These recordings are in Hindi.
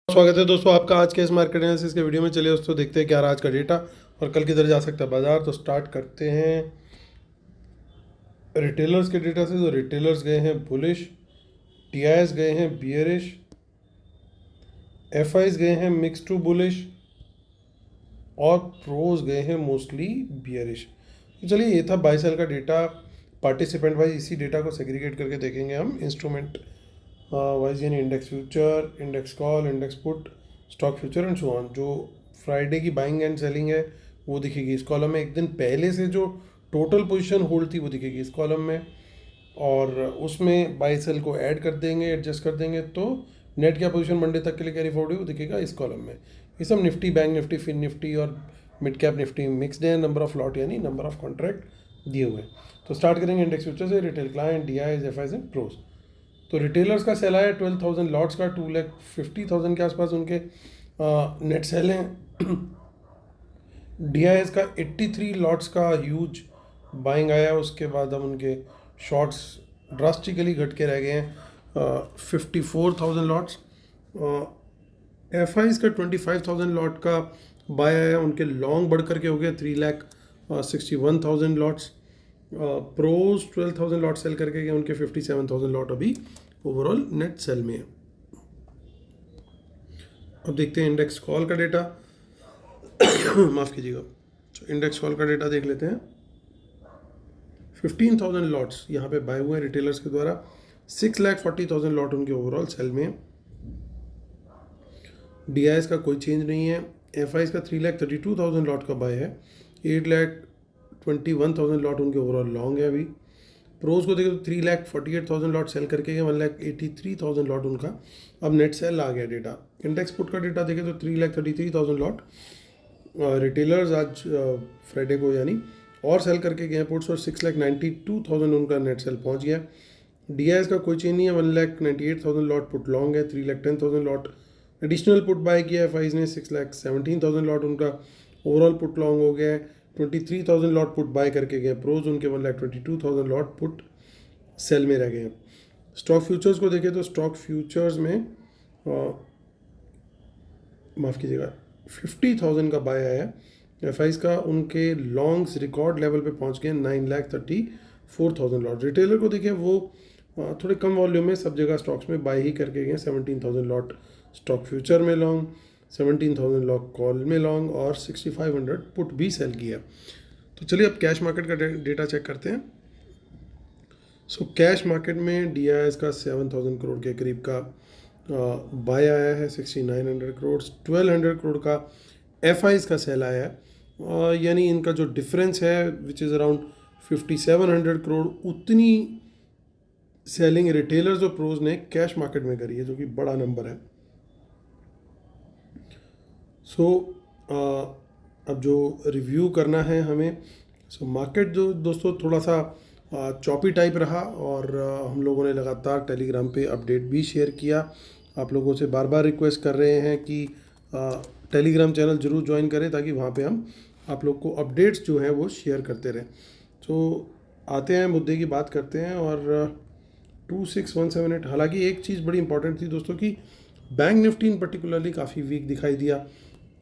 स्वागत है दोस्तों आपका आज के इस मार्केट एनालिसिस के वीडियो में। चलिए दोस्तों देखते हैं क्या रहा आज का डेटा और कल किधर जा सकता है बाजार। तो स्टार्ट करते हैं रिटेलर्स के डेटा से। तो रिटेलर्स गए हैं बुलिश, टीआईएस गए हैं बियरिश, एफआईज गए हैं मिक्स टू बुलिश और प्रोज गए हैं मोस्टली बियरिश। तो चलिए ये था 22 साल का डेटा पार्टिसिपेंट वाइज। इसी डेटा को सेग्रीगेट करके देखेंगे हम इंस्ट्रूमेंट वाइज, यानी index future, index call, index put, stock future and so on. जो फ्राइडे की बाइंग एंड सेलिंग है वो दिखेगी इस कॉलम में। एक दिन पहले से जो टोटल पोजीशन होल्ड थी वो दिखेगी इस कॉलम में, और उसमें बाई सेल को ऐड कर देंगे, एडजस्ट कर देंगे, तो नेट क्या पोजीशन मंडे तक के लिए कैरी फॉरवर्ड है वो दिखेगा इस कॉलम में। ये सब निफ्टी, बैंक निफ्टी, फिन निफ्टी और मिड कैप निफ्टी मिक्सड है। नंबर ऑफ लॉट यानी नंबर ऑफ कॉन्ट्रैक्ट दिए हुए हैं। तो स्टार्ट करेंगे इंडेक्स फ्यूचर से। Retail client, DIs, FIs and pros. तो रिटेलर्स का सेल आया 12,000 लॉट्स का, 2,50,000 के आसपास उनके नेट सेल हैं। डीआईएस का 83 लॉट्स का ह्यूज बाइंग आया, उसके बाद अब उनके शॉर्ट्स ड्रास्टिकली घट के रह गए हैं 54,000 लॉट्स। एफआईज का 25,000 लॉट का बाय आया, उनके लॉन्ग बढ़ करके हो गए 3,61,000 लॉट्स। प्रोज 12,000 लॉट सेल करके गए, उनके 57,000 लॉट अभी ओवरऑल नेट सेल में है। अब देखते हैं इंडेक्स कॉल का डेटा। माफ़ कीजिएगा, तो इंडेक्स कॉल का डेटा देख लेते हैं। 15,000 लॉट्स यहाँ पे बाय हुए हैं रिटेलर्स के द्वारा। 6,40,000 लॉट उनके ओवरऑल सेल में है। डीआईएस का कोई चेंज नहीं है। एफआईज का 3,32,000 लॉट का बाय है। 8,21,000 लॉट उनके ओवरऑल लॉन्ग है अभी। प्रोज को देखें तो 3,48,000 लॉट सेल करके गए, 1,83,000 लॉट उनका अब नेट सेल आ गया डेटा। इंडेक्स पुट का डेटा देखें तो 3,33,000 लॉट रिटेलर्स आज फ्राइडे को यानी और सेल करके गए पुट्स, और 6,92,000 उनका नेट सेल पहुंच गया। डीआईएस का कोई चेंज नहीं है। 1,98,000 लॉट पुट लॉन्ग है। 3,10,000 लॉट एडिशनल पुट बाय किया है एफआईज ने। 6,17,000 लॉट उनका ओवरऑल पुट लॉन्ग हो गया है। 23,000 लॉट पुट बाय करके गए प्रोज, उनके 1,22,000 लॉट पुट सेल में रह गए हैं। स्टॉक फ्यूचर्स को देखें तो स्टॉक फ्यूचर्स में माफ़ कीजिएगा 50,000 का बाय आया है। एफआईज का उनके लॉन्ग्स रिकॉर्ड लेवल पे पहुंच गए 9,34,000 लॉट। रिटेलर को देखिए वो थोड़े कम वॉल्यूम में सब जगह स्टॉक्स में बाय ही करके गए। 17,000 लॉट स्टॉक फ्यूचर में लॉन्ग, 17,000 लॉट कॉल में लॉन्ग और 6,500 पुट भी सेल किया। तो चलिए अब कैश मार्केट का डेटा चेक करते हैं। सो कैश मार्केट में डीआईएस का 7,000 करोड़ के करीब का बाय आया है। 6,900 करोड़, 1,200 करोड़ का एफआईज का सेल आया है, यानी इनका जो डिफरेंस है विच इज़ अराउंड 5,700 करोड़, उतनी सेलिंग रिटेलर्स और प्रोज ने कैश मार्केट में करी है, जो कि बड़ा नंबर है। सो अब जो रिव्यू करना है हमें, मार्केट जो दोस्तों थोड़ा सा चॉपी टाइप रहा, और हम लोगों ने लगातार टेलीग्राम पे अपडेट भी शेयर किया। आप लोगों से बार बार रिक्वेस्ट कर रहे हैं कि टेलीग्राम चैनल ज़रूर ज्वाइन करें, ताकि वहाँ पे हम आप लोग को अपडेट्स जो हैं वो शेयर करते रहें। तो आते हैं मुद्दे की बात करते हैं, और 26,178। हालांकि एक चीज़ बड़ी इंपॉर्टेंट थी दोस्तों कि बैंक निफ्टी इन पर्टिकुलरली काफ़ी वीक दिखाई दिया।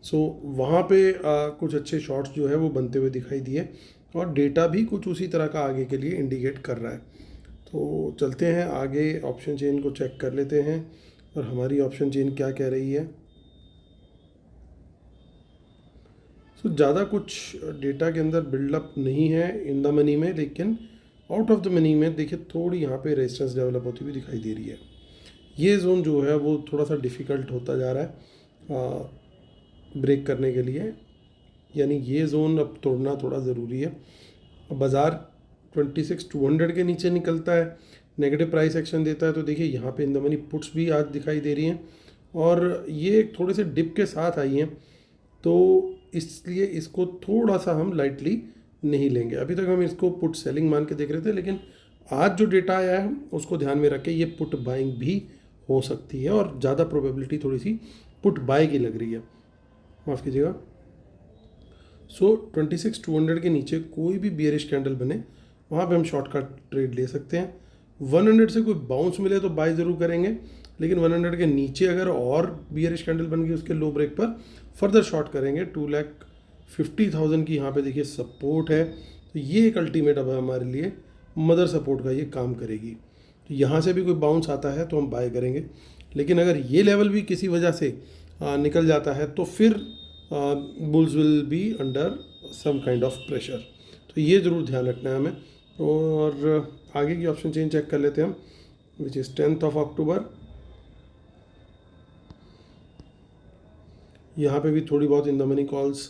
सो वहाँ पे कुछ अच्छे शॉट्स जो है वो बनते हुए दिखाई दिए, और डेटा भी कुछ उसी तरह का आगे के लिए इंडिकेट कर रहा है। तो चलते हैं आगे, ऑप्शन चेन को चेक कर लेते हैं और हमारी ऑप्शन चेन क्या कह रही है। सो ज़्यादा कुछ डेटा के अंदर बिल्डअप नहीं है इन द मनी में, लेकिन आउट ऑफ द मनी में देखिए थोड़ी यहाँ पे रेजिस्टेंस डेवलप होती हुई दिखाई दे रही है। ये जोन जो है वो थोड़ा सा डिफ़िकल्ट होता जा रहा है ब्रेक करने के लिए, यानी ये जोन अब तोड़ना थोड़ा ज़रूरी है। बाज़ार 26,200 के नीचे निकलता है, नेगेटिव प्राइस एक्शन देता है, तो देखिए यहाँ पे इन द मनी पुट्स भी आज दिखाई दे रही हैं, और ये थोड़े से डिप के साथ आई हैं, तो इसलिए इसको थोड़ा सा हम लाइटली नहीं लेंगे। अभी तक हम इसको पुट सेलिंग मान के देख रहे थे, लेकिन आज जो डेटा आया है उसको ध्यान में रख के ये पुट बाइंग भी हो सकती है, और ज़्यादा प्रोबेबिलिटी थोड़ी सी पुट बाय की लग रही है, माफ़ कीजिएगा। सो 26,200 के नीचे कोई भी बियरिश कैंडल बने वहाँ पे हम शॉर्ट का ट्रेड ले सकते हैं। 100 से कोई बाउंस मिले तो बाय ज़रूर करेंगे, लेकिन 100 के नीचे अगर और बियरिश कैंडल बन गई उसके लो ब्रेक पर फर्दर शॉर्ट करेंगे। 2,50,000 की यहाँ पे देखिए सपोर्ट है, तो ये एक अल्टीमेट अब हमारे लिए मदर सपोर्ट का ये काम करेगी। तो यहाँ से भी कोई बाउंस आता है तो हम बाय करेंगे, लेकिन अगर ये लेवल भी किसी वजह से निकल जाता है तो फिर bulls will be under some kind of pressure. तो ये ज़रूर ध्यान रखना है हमें। और आगे की ऑप्शन चेन चेक कर लेते हैं हम, विच इज़ 10 अक्टूबर। यहाँ पे भी थोड़ी बहुत इन द मनी कॉल्स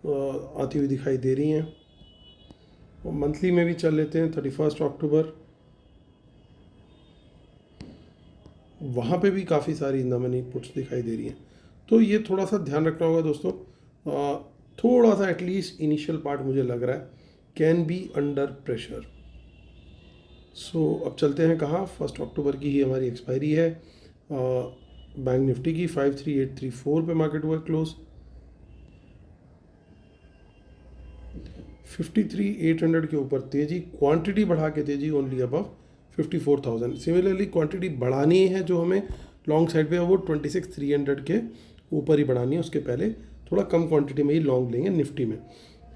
आती हुई दिखाई दे रही हैं। और मंथली में भी चल लेते हैं 31 अक्टूबर, वहाँ पे भी काफ़ी सारी इन द मनी पुट्स दिखाई दे रही हैं। तो ये थोड़ा सा ध्यान रखना होगा दोस्तों। थोड़ा सा एटलीस्ट इनिशियल पार्ट मुझे लग रहा है कैन बी अंडर प्रेशर। सो अब चलते हैं कहाँ, 1 अक्टूबर की ही हमारी एक्सपायरी है। बैंक निफ्टी की 53,834 पे मार्केट हुआ क्लोज। 53,800 के ऊपर तेजी, क्वांटिटी बढ़ा के तेजी ओनली अबव 54,000। सिमिलरली क्वांटिटी बढ़ानी है जो हमें लॉन्ग साइड पे है वो 26,300 के ऊपर ही बढ़ानी है, उसके पहले थोड़ा कम क्वांटिटी में ही लॉन्ग लेंगे निफ्टी में।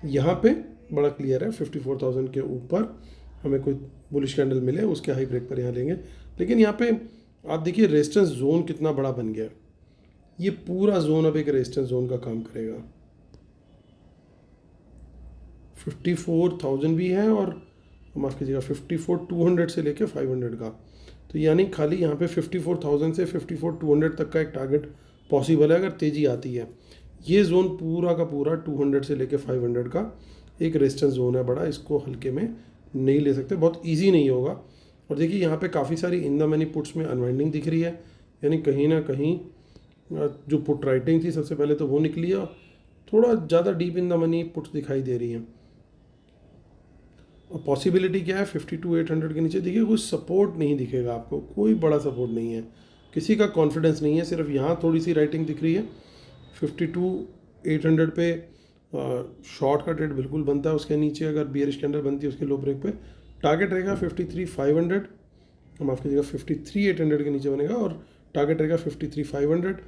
यहाँ पे बड़ा क्लियर है 54,000 के ऊपर हमें कोई बुलिश कैंडल मिले उसके हाई ब्रेक पर यहाँ लेंगे। लेकिन यहाँ पे आप देखिए रेजिस्टेंस जोन कितना बड़ा बन गया, ये पूरा जोन अब एक रेजिस्टेंस जोन का काम करेगा। 54,000 भी है और माफ़ कीजिएगा 54,200 से लेके 500 का, तो यानी खाली यहाँ पे 54,000 से 54,200 तक का एक टारगेट पॉसिबल है अगर तेज़ी आती है। ये जोन पूरा का पूरा 200 से लेके 500 का एक रेजिस्टेंस जोन है बड़ा, इसको हल्के में नहीं ले सकते, बहुत ईजी नहीं होगा। और देखिए यहाँ पे काफ़ी सारी इन द मनी पुट्स में अनवाइंडिंग दिख रही है, यानी कहीं ना कहीं जो पुट राइटिंग थी सबसे पहले तो वो निकली है, थोड़ा ज़्यादा deep in the money puts दिखाई दे रही हैं। और पॉसिबिलिटी क्या है 52,800 के नीचे देखिए कोई सपोर्ट नहीं दिखेगा आपको, कोई बड़ा सपोर्ट नहीं है, किसी का कॉन्फिडेंस नहीं है, सिर्फ यहाँ थोड़ी सी राइटिंग दिख रही है। 52,800 पे शॉर्ट का ट्रेड बिल्कुल बनता है, उसके नीचे अगर बियरिश कैंडल बनती है उसके लो ब्रेक पे टारगेट रहेगा 53,500, माफ़ कीजिएगा 53,800 के नीचे बनेगा और टारगेट रहेगा 53,500।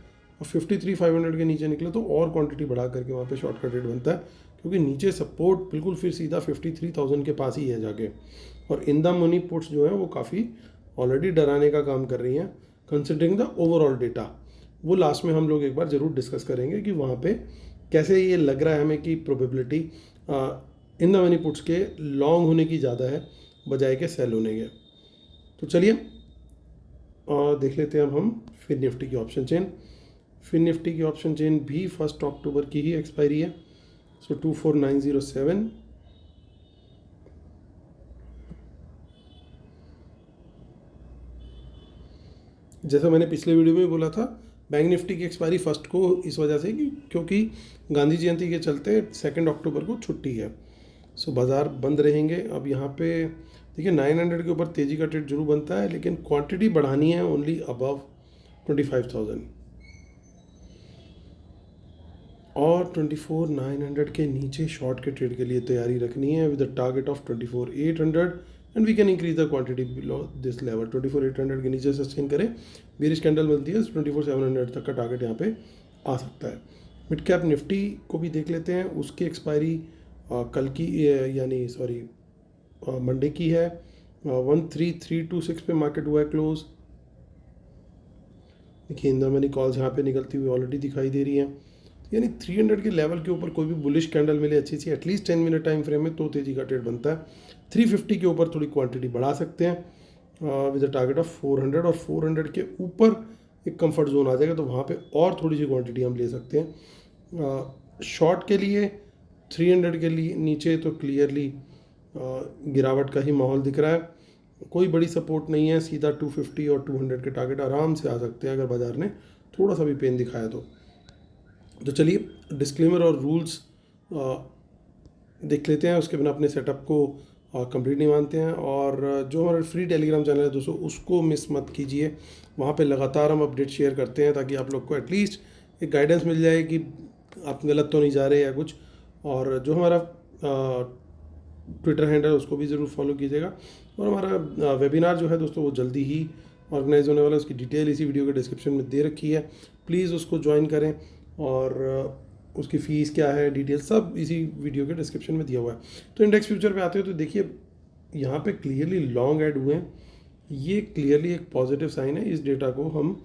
और 53,500 के नीचे निकले तो और क्वांटिटी बढ़ा करके वहाँ पे शॉर्ट का ट्रेड बनता है, क्योंकि नीचे सपोर्ट बिल्कुल फिर सीधा 53,000 के पास ही है जाके। और इन द मनी पुट्स जो है वो काफ़ी ऑलरेडी डराने का काम कर रही हैं कंसिडरिंग द ओवरऑल डेटा। वो लास्ट में हम लोग एक बार ज़रूर डिस्कस करेंगे कि वहाँ पे कैसे ये लग रहा है हमें कि probability in the money puts के लॉन्ग होने की ज़्यादा है बजाय के सेल होने के। तो चलिए देख लेते हैं अब हम फिर निफ्टी की ऑप्शन चेन। फिर निफ्टी की ऑप्शन चेन भी 1 अक्टूबर की ही एक्सपायरी है। सो 24,907। जैसा मैंने पिछले वीडियो में बोला था बैंक निफ्टी की एक्सपायरी 1 को इस वजह से क्योंकि गांधी जयंती के चलते 2 अक्टूबर को छुट्टी है। सो बाज़ार बंद रहेंगे। अब यहाँ पे देखिए 900 के ऊपर तेज़ी का ट्रेड जरूर बनता है, लेकिन क्वांटिटी बढ़ानी है ओनली अबव 25,000 और 24,900 के नीचे शॉर्ट के ट्रेड के लिए तैयारी रखनी है with the target of 24,800 and we can increase the quantity below this level. 24,800 के नीचे सस्टेन करें, बेरिश कैंडल बनती है 24,700 तक का टारगेट यहाँ पे आ सकता है। मिड कैप निफ्टी को भी देख लेते हैं, उसकी एक्सपायरी कल की यानी सॉरी मंडे की है। 13,326 पे मार्केट हुआ है क्लोज। देखिए इन द मनी कॉल्स यहाँ पे निकलती हुई ऑलरेडी दिखाई दे रही हैं, यानी 300 के लेवल के ऊपर कोई भी बुलिश कैंडल मिले अच्छी सी एटलीस्ट 10 मिनट टाइम फ्रेम में तो तेज़ी का ट्रेड बनता है। 350 के ऊपर थोड़ी क्वांटिटी बढ़ा सकते हैं विद अ टारगेट ऑफ 400 और 400 के ऊपर एक कंफर्ट जोन आ जाएगा तो वहाँ पे और थोड़ी सी क्वांटिटी हम ले सकते हैं। शॉर्ट के लिए 300 के लिए नीचे तो क्लियरली गिरावट का ही माहौल दिख रहा है, कोई बड़ी सपोर्ट नहीं है, सीधा 250 और 200 के टारगेट आराम से आ सकते हैं अगर बाज़ार ने थोड़ा सा भी पेन दिखाया तो चलिए डिस्क्लेमर और रूल्स देख लेते हैं, उसके बिना अपने सेटअप को कंप्लीट नहीं मानते हैं। और जो हमारा फ्री टेलीग्राम चैनल है दोस्तों उसको मिस मत कीजिए, वहाँ पे लगातार हम अपडेट शेयर करते हैं ताकि आप लोग को एटलीस्ट एक गाइडेंस मिल जाए कि आप गलत तो नहीं जा रहे या कुछ। और जो हमारा ट्विटर हैंडल है उसको भी ज़रूर फॉलो कीजिएगा। और हमारा वेबिनार जो है दोस्तों वो जल्दी ही ऑर्गेनाइज होने वाला है, उसकी डिटेल इसी वीडियो के डिस्क्रिप्शन में दे रखी है, प्लीज़ उसको ज्वाइन करें। और उसकी फ़ीस क्या है, डिटेल सब इसी वीडियो के डिस्क्रिप्शन में दिया हुआ है। तो इंडेक्स फ्यूचर पे आते हो तो देखिए यहाँ पे क्लियरली लॉन्ग ऐड हुए हैं, ये क्लियरली एक पॉजिटिव साइन है। इस डेटा को हम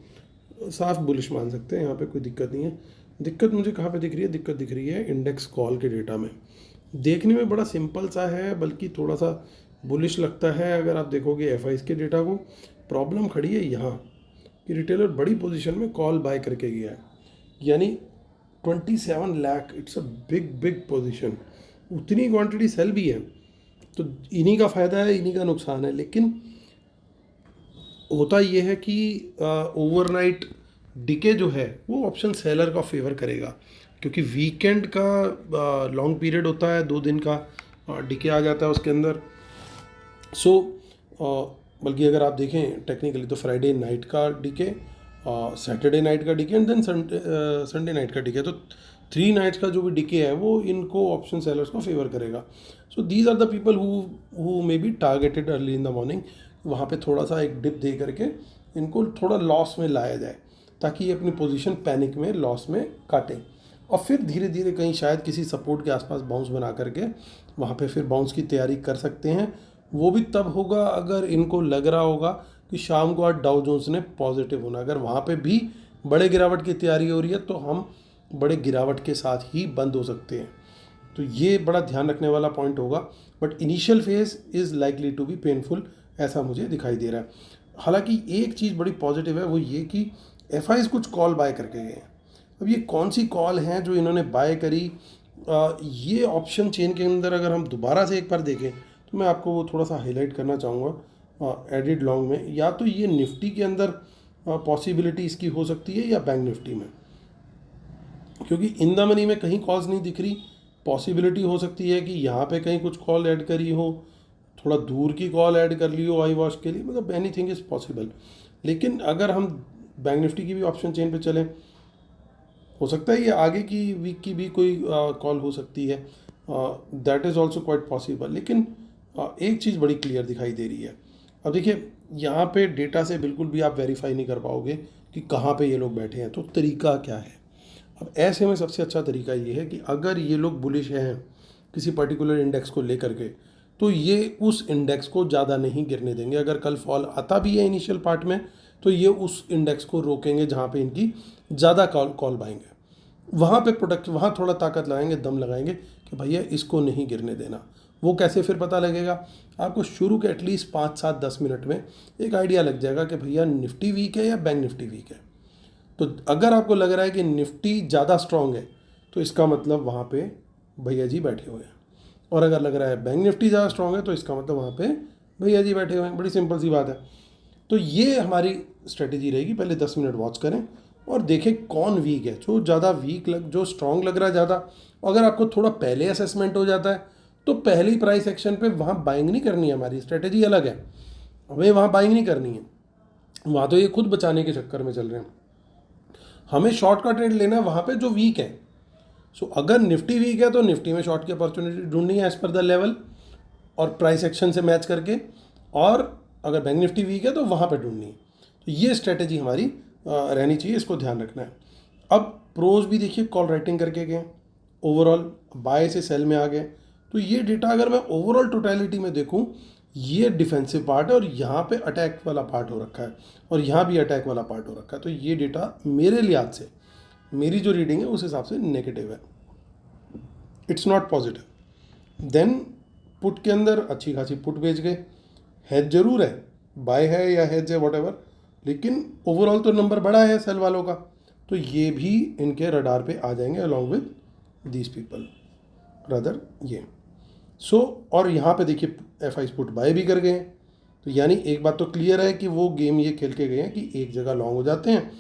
साफ बुलिश मान सकते हैं, यहाँ पे कोई दिक्कत नहीं है। दिक्कत मुझे कहाँ पे दिख रही है, दिक्कत दिख रही है इंडेक्स कॉल के डेटा में। देखने में बड़ा सिंपल सा है, बल्कि थोड़ा सा बुलिश लगता है अगर आप देखोगे एफआईज के डेटा को। प्रॉब्लम खड़ी है यहाँ कि रिटेलर बड़ी पोजीशन में कॉल बाय करके गया है, यानी 27 lakh, it's a big big position. उतनी क्वांटिटी सेल भी है, तो इन्हीं का फ़ायदा है, इन्हीं का नुकसान है। लेकिन होता ये है कि ओवरनाइट डिके जो है वो ऑप्शन सेलर का फेवर करेगा, क्योंकि वीकेंड का लॉन्ग पीरियड होता है, 2 दिन का डिके आ जाता है उसके अंदर। सो बल्कि अगर आप देखें टेक्निकली तो फ्राइडे नाइट का डिके, सैटरडे नाइट का decay and then Sunday night का डिके, तो 3 नाइट्स का जो भी डिके है वो इनको ऑप्शन सेलर्स को फेवर करेगा। So these are the people who may be targeted early in the morning. वहाँ पे थोड़ा सा एक डिप दे करके इनको थोड़ा लॉस में लाया जाए, ताकि ये अपनी पोजीशन पैनिक में लॉस में काटें, और फिर धीरे धीरे कहीं शायद किसी सपोर्ट के आसपास बाउंस बना करके वहाँ पे फिर बाउंस की तैयारी कर सकते हैं। वो भी तब होगा अगर इनको लग रहा होगा कि शाम को आज डाउ जोन्स ने पॉजिटिव होना। अगर वहाँ पे भी बड़े गिरावट की तैयारी हो रही है तो हम बड़े गिरावट के साथ ही बंद हो सकते हैं। तो ये बड़ा ध्यान रखने वाला पॉइंट होगा। But initial phase is likely to be painful, ऐसा मुझे दिखाई दे रहा है। हालांकि एक चीज़ बड़ी पॉजिटिव है, वो ये कि एफआईज कुछ कॉल बाय करके गए हैं। अब ये कौन सी कॉल हैं जो इन्होंने बाय करी, ये ऑप्शन चेन के अंदर अगर हम दोबारा से एक बार देखें तो मैं आपको वो थोड़ा सा हाईलाइट करना चाहूँगा एडिड लॉन्ग में। या तो ये निफ्टी के अंदर पॉसिबिलिटी इसकी हो सकती है, या बैंक निफ्टी में, क्योंकि इन द मनी में कहीं कॉल्स नहीं दिख रही। पॉसिबिलिटी हो सकती है कि यहाँ पे कहीं कुछ कॉल ऐड करी हो, थोड़ा दूर की कॉल ऐड कर ली हो आई वॉश के लिए, मतलब एनीथिंग इज़ पॉसिबल। लेकिन अगर हम बैंक निफ्टी की भी ऑप्शन चेन पे चलें, हो सकता है ये आगे की वीक की भी कोई कॉल हो सकती है, that is also quite possible. लेकिन एक चीज़ बड़ी क्लियर दिखाई दे रही है। अब देखिए यहाँ पे डेटा से बिल्कुल भी आप वेरीफाई नहीं कर पाओगे कि कहाँ पे ये लोग बैठे हैं, तो तरीका क्या है। अब ऐसे में सबसे अच्छा तरीका ये है कि अगर ये लोग बुलिश हैं किसी पर्टिकुलर इंडेक्स को लेकर के, तो ये उस इंडेक्स को ज़्यादा नहीं गिरने देंगे। अगर कल फॉल आता भी है इनिशियल पार्ट में, तो ये उस इंडेक्स को रोकेंगे जहाँ पे इनकी ज़्यादा कॉल बाएंगे, वहाँ पे प्रोडक्ट, वहाँ थोड़ा ताकत लगाएंगे, दम लगाएंगे कि भैया इसको नहीं गिरने देना। वो कैसे फिर पता लगेगा आपको, शुरू के एटलीस्ट 5, 7, 10 मिनट में एक आइडिया लग जाएगा कि भैया निफ्टी वीक है या बैंक निफ्टी वीक है। तो अगर आपको लग रहा है कि निफ्टी ज़्यादा स्ट्रॉन्ग है, तो इसका मतलब वहाँ पे भैया जी बैठे हुए हैं। और अगर लग रहा है बैंक निफ्टी ज़्यादा स्ट्रॉन्ग है, तो इसका मतलब वहाँ पे भैया जी बैठे हुए हैं। बड़ी सिंपल सी बात है। तो ये हमारी स्ट्रेटेजी रहेगी, पहले 10 मिनट वॉच करें और देखें कौन वीक है, जो ज़्यादा वीक जो स्ट्रॉन्ग लग रहा है ज़्यादा। अगर आपको थोड़ा पहले असेसमेंट हो जाता है तो पहली प्राइस एक्शन पे वहाँ बाइंग नहीं करनी है, हमारी स्ट्रेटेजी अलग है, हमें वहाँ बाइंग नहीं करनी है। वहाँ तो ये खुद बचाने के चक्कर में चल रहे हैं, हमें शॉर्ट का ट्रेड लेना है वहाँ पे जो वीक है। सो अगर निफ्टी वीक है तो निफ्टी में शॉर्ट की अपॉर्चुनिटी ढूंढनी है एज पर द लेवल और प्राइस एक्शन से मैच करके, और अगर बैंक निफ्टी वीक है तो वहाँ पर ढूंढनी है। तो ये स्ट्रेटेजी हमारी रहनी चाहिए, इसको ध्यान रखना है। अब प्रोज भी देखिए कॉल राइटिंग करके गए, ओवरऑल बाय से सेल में आ गए। तो ये डेटा अगर मैं ओवरऑल टोटलिटी में देखूं, ये डिफेंसिव पार्ट है और यहाँ पे अटैक वाला पार्ट हो रखा है, और यहाँ भी अटैक वाला पार्ट हो रखा है। तो ये डेटा मेरे लिहाज से, मेरी जो रीडिंग है उस हिसाब से नेगेटिव है, it's not positive. Then put के अंदर अच्छी खासी पुट बेच गए, हेज जरूर है, बाय है या हेज है वॉट, लेकिन ओवरऑल तो नंबर बड़ा है सेल वालों का, तो ये भी इनके रडार पे आ जाएंगे along with these people rather ये। सो और यहाँ पे देखिए एफ आई पुट बाय भी कर गए हैं। तो यानी एक बात तो क्लियर है कि वो गेम ये खेल के गए हैं कि एक जगह लॉन्ग हो जाते हैं,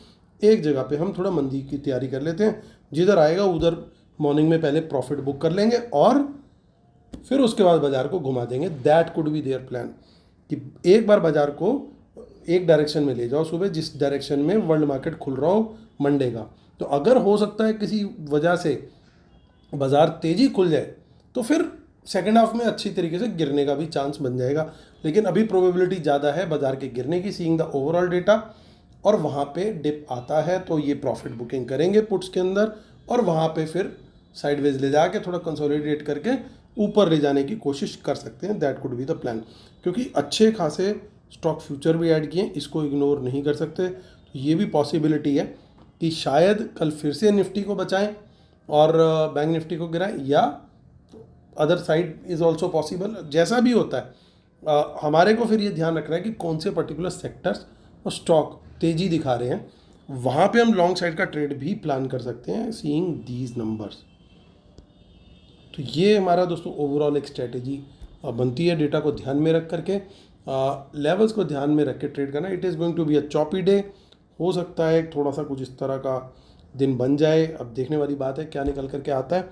एक जगह पे हम थोड़ा मंदी की तैयारी कर लेते हैं, जिधर आएगा उधर मॉर्निंग में पहले प्रॉफिट बुक कर लेंगे और फिर उसके बाद बाजार को घुमा देंगे। That could be their plan, कि एक बार बाजार को एक डायरेक्शन में ले जाओ सुबह, जिस डायरेक्शन में वर्ल्ड मार्केट खुल रहा हो मंडे का। तो अगर हो सकता है किसी वजह से बाजार तेज़ी खुल जाए, तो फिर सेकेंड हाफ में अच्छी तरीके से गिरने का भी चांस बन जाएगा। लेकिन अभी प्रोबेबिलिटी ज़्यादा है बाजार के गिरने की, सीइंग द ओवरऑल डेटा, और वहाँ पे डिप आता है तो ये प्रॉफिट बुकिंग करेंगे पुट्स के अंदर, और वहाँ पे फिर साइडवेज ले जाके थोड़ा कंसोलिडेट करके ऊपर ले जाने की कोशिश कर सकते हैं। That could be the plan, क्योंकि अच्छे खासे स्टॉक फ्यूचर भी ऐड किए, इसको इग्नोर नहीं कर सकते। तो ये भी पॉसिबिलिटी है कि शायद कल फिर से निफ्टी को बचाएं और बैंक निफ्टी को गिराएं, या other side is also possible. जैसा भी होता है हमारे को फिर ये ध्यान रखना है कि कौन से पर्टिकुलर सेक्टर्स और स्टॉक तेज़ी दिखा रहे हैं, वहाँ पे हम लॉन्ग साइड का ट्रेड भी प्लान कर सकते हैं सीइंग दीज नंबर्स। तो ये हमारा दोस्तों ओवरऑल एक स्ट्रेटेजी बनती है डेटा को ध्यान में रख करके, लेवल्स को ध्यान में रख के ट्रेड करना। It is going to be a choppy day, हो सकता है थोड़ा सा कुछ इस तरह का दिन बन जाए। अब देखने वाली बात है क्या निकल करके आता है,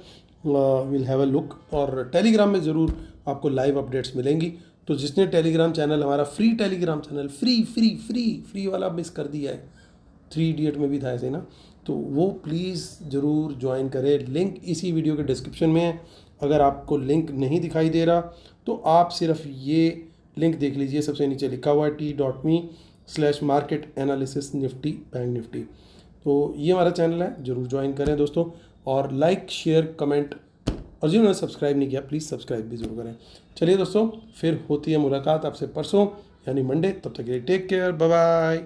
विल हैव अ लुक। और टेलीग्राम में ज़रूर आपको लाइव अपडेट्स मिलेंगी। तो जिसने टेलीग्राम चैनल, हमारा फ्री टेलीग्राम चैनल, फ्री वाला मिस कर दिया है, 3 इडियट में भी था ऐसे ना, तो वो प्लीज़ ज़रूर ज्वाइन करें। लिंक इसी वीडियो के डिस्क्रिप्शन में है। अगर आपको लिंक नहीं दिखाई दे रहा तो आप सिर्फ ये लिंक देख लीजिए, सबसे नीचे लिखा हुआ है t.me/market analysis Nifty bank Nifty. तो ये हमारा चैनल है, ज़रूर ज्वाइन करें दोस्तों। और लाइक शेयर कमेंट, और जिन्होंने सब्सक्राइब नहीं किया प्लीज़ सब्सक्राइब भी जरूर करें। चलिए दोस्तों, फिर होती है मुलाकात आपसे परसों यानी मंडे। तब तक के लिए टेक केयर, बाय बाय।